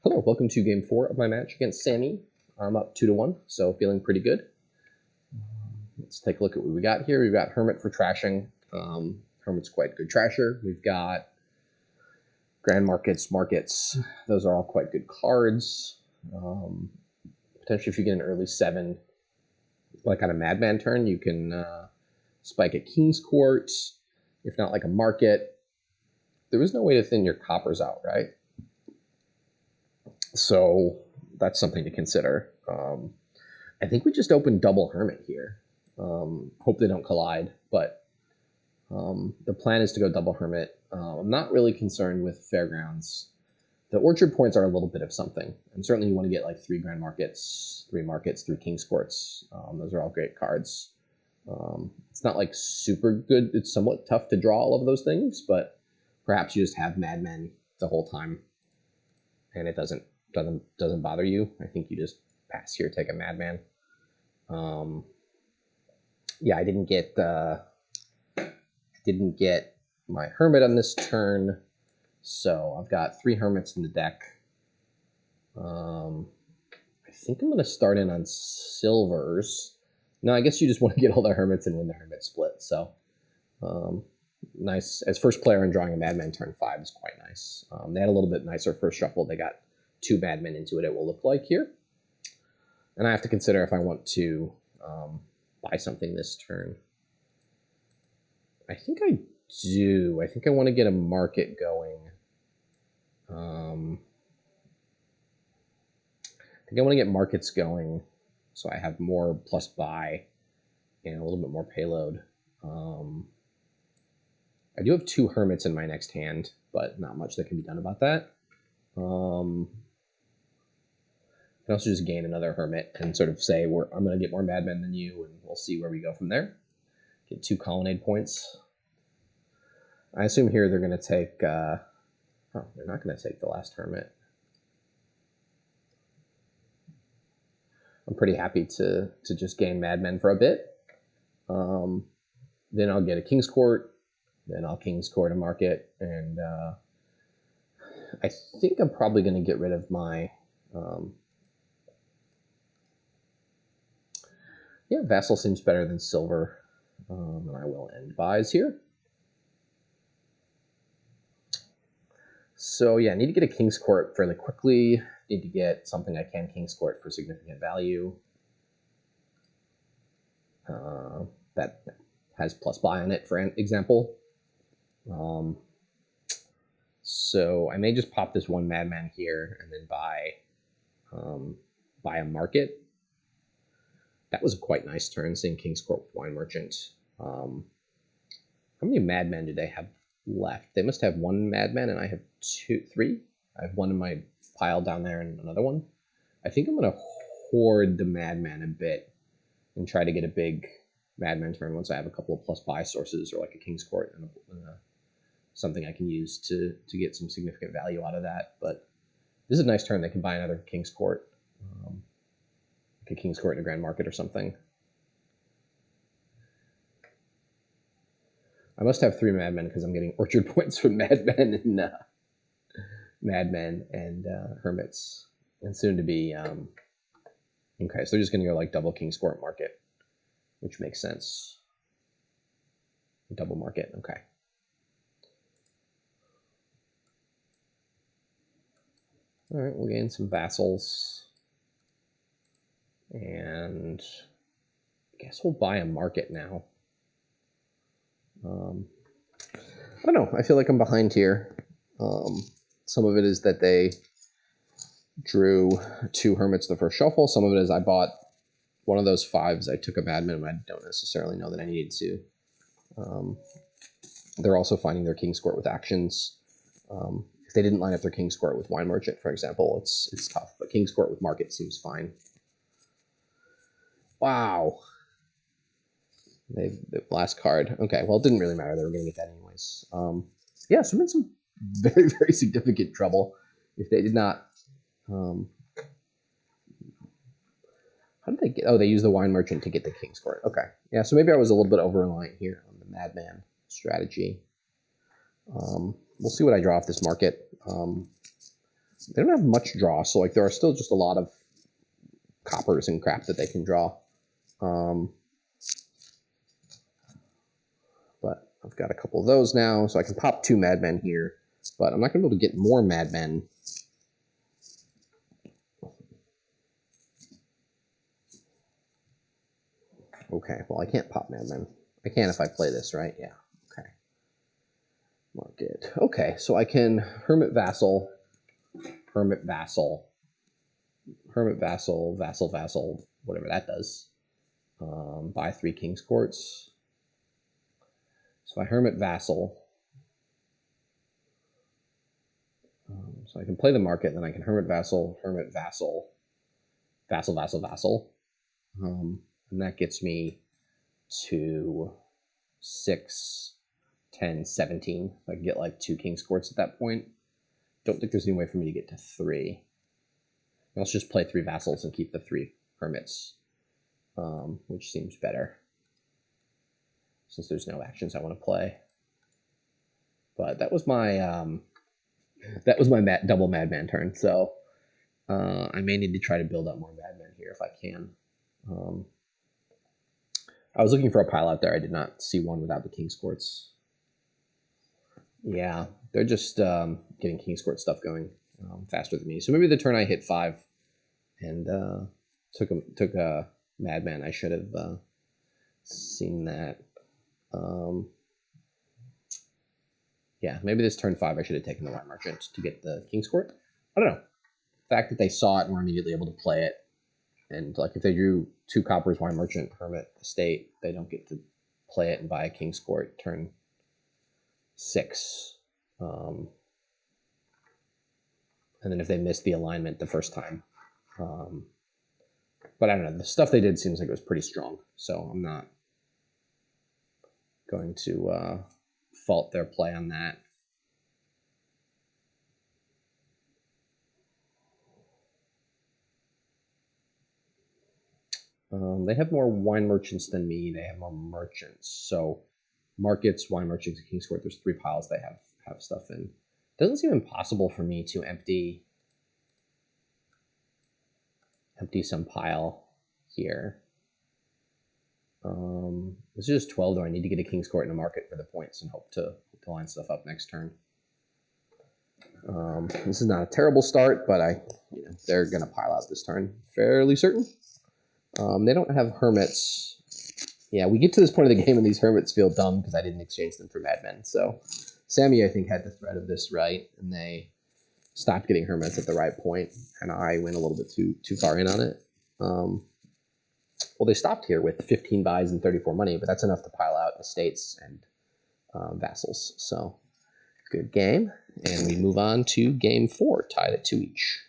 Hello, welcome to game 4 of my match against SamE. I'm up 2-1, so feeling pretty good. Let's take a look at what we got here. We've got Hermit for trashing. Hermit's quite good trasher. We've got Grand Markets. Those are all quite good cards. Potentially if you get an early 7, like on a Madman turn, you can spike a King's Court. If not, like a Market. There is no way to thin your coppers out, right? So that's something to consider. I think we just opened double Hermit here. Hope they don't collide, but the plan is to go double Hermit. I'm not really concerned with Fairgrounds. The Orchard points are a little bit of something, and certainly you want to get like 3 Grand Markets, 3 King's Courts. Those are all great cards. It's not like super good. It's somewhat tough to draw all of those things, but perhaps you just have Madmen the whole time, and it doesn't bother you. I think you just pass here, take a Madman. Yeah, I didn't get my Hermit on this turn, so I've got 3 Hermits in the deck. I think I'm going to start in on silvers. No, I guess you just want to get all the Hermits and win the Hermit split. So nice. As first player and drawing a Madman turn 5 is quite nice. They had a little bit nicer first shuffle. They got 2 Madmen into it will look like here. And I have to consider if I want to buy something this turn. I think I do. I think I want to get a market going. I think I want to get markets going so I have more plus buy and a little bit more payload. I do have 2 Hermits in my next hand, but not much that can be done about that. I can also just gain another Hermit and sort of say I'm going to get more Madmen than you, and we'll see where we go from there. Get 2 Colonnade points. I assume here they're going to take... they're not going to take the last Hermit. I'm pretty happy to just gain Madmen for a bit. Then I'll get a King's Court. Then I'll King's Court a market. And I think I'm probably going to get rid of my... yeah, Vassal seems better than Silver. And I will end buys here. So yeah, I need to get a King's Court fairly quickly. Need to get something I can King's Court for significant value. That has plus buy on it, for example. So I may just pop this 1 Madman here and then buy a market. That was a quite nice turn, seeing King's Court with Wine Merchant. How many Madmen do they have left? They must have 1 Madman, and I have 3. I have 1 in my pile down there and another one. I think I'm going to hoard the Madman a bit and try to get a big Madman turn once I have a couple of plus buy sources, or like a King's Court and something I can use to get some significant value out of that. But this is a nice turn. They can buy another King's Court. Like a King's Court in a Grand Market or something. I must have 3 Madmen because I'm getting Orchard points from Madmen and Hermits, and soon to be. Okay, so they're just going to go like double King's Court market, which makes sense. Double market, okay. All right, we'll gain some vassals, and I guess we'll buy a market now. I don't know. I feel like I'm behind here. Some of it is that they drew 2 Hermits the first shuffle. Some of it is I bought one of those 5s. I took a Madman, but I don't necessarily know that I needed to. They're also finding their King's Court with actions. If they didn't line up their King's Court with Wine Merchant, for example, it's tough. But King's Court with Market seems fine. Wow. The last card. Okay, well, it didn't really matter. They were going to get that anyways. Yeah, so I'm in some very, very significant trouble. If they did not... how did they get... Oh, they used the Wine Merchant to get the King's Court. Okay. Yeah, so maybe I was a little bit over-reliant here on the Madman strategy. We'll see what I draw off this market. They don't have much draw, so like there are still just a lot of coppers and crap that they can draw. But I've got a couple of those now, so I can pop 2 Madmen here, but I'm not going to be able to get more Madmen. Okay, well, I can't pop Madmen. I can if I play this, right? Yeah, okay. Market. Okay, so I can Hermit Vassal, Hermit Vassal, Hermit Vassal, Vassal Vassal, whatever that does. Buy 3 King's Courts. So I Hermit Vassal. So I can play the market, and then I can Hermit Vassal, Hermit Vassal, Vassal, Vassal, Vassal. And that gets me to 6, 10, 17. I can get like 2 King's Courts at that point. Don't think there's any way for me to get to 3. Let's just play 3 Vassals and keep the 3 Hermits, which seems better since there's no actions I want to play. But that was my double Madman turn. So I may need to try to build up more Madmen here if I can. I was looking for a pile out there. I did not see one without the King's Courts. Yeah, they're just getting King's Court stuff going faster than me. So maybe the turn I hit 5 and took a Madman, I should have seen that. Yeah, maybe this turn 5 I should have taken the White Merchant to get the King's Court. I don't know. The fact that they saw it and were immediately able to play it, and like if they drew 2 coppers, White Merchant, Hermit, Estate, they don't get to play it and buy a King's Court turn 6. And then if they miss the alignment the first time. But I don't know. The stuff they did seems like it was pretty strong. So I'm not going to fault their play on that. They have more wine merchants than me. They have more merchants. So markets, wine merchants, and King's Court, there's 3 piles they have stuff in. Doesn't seem impossible for me to empty some pile here. This is just 12, though. I need to get a King's Court in a market for the points and hope to line stuff up next turn. This is not a terrible start, but they're going to pile out this turn. Fairly certain. They don't have Hermits. Yeah, we get to this point of the game and these Hermits feel dumb because I didn't exchange them for Madmen. So SamE, I think, had the threat of this right, and they stopped getting Hermits at the right point, and I went a little bit too far in on it. Well, they stopped here with 15 buys and 34 money, but that's enough to pile out estates and vassals. So good game, and we move on to game 4, tied at 2 each.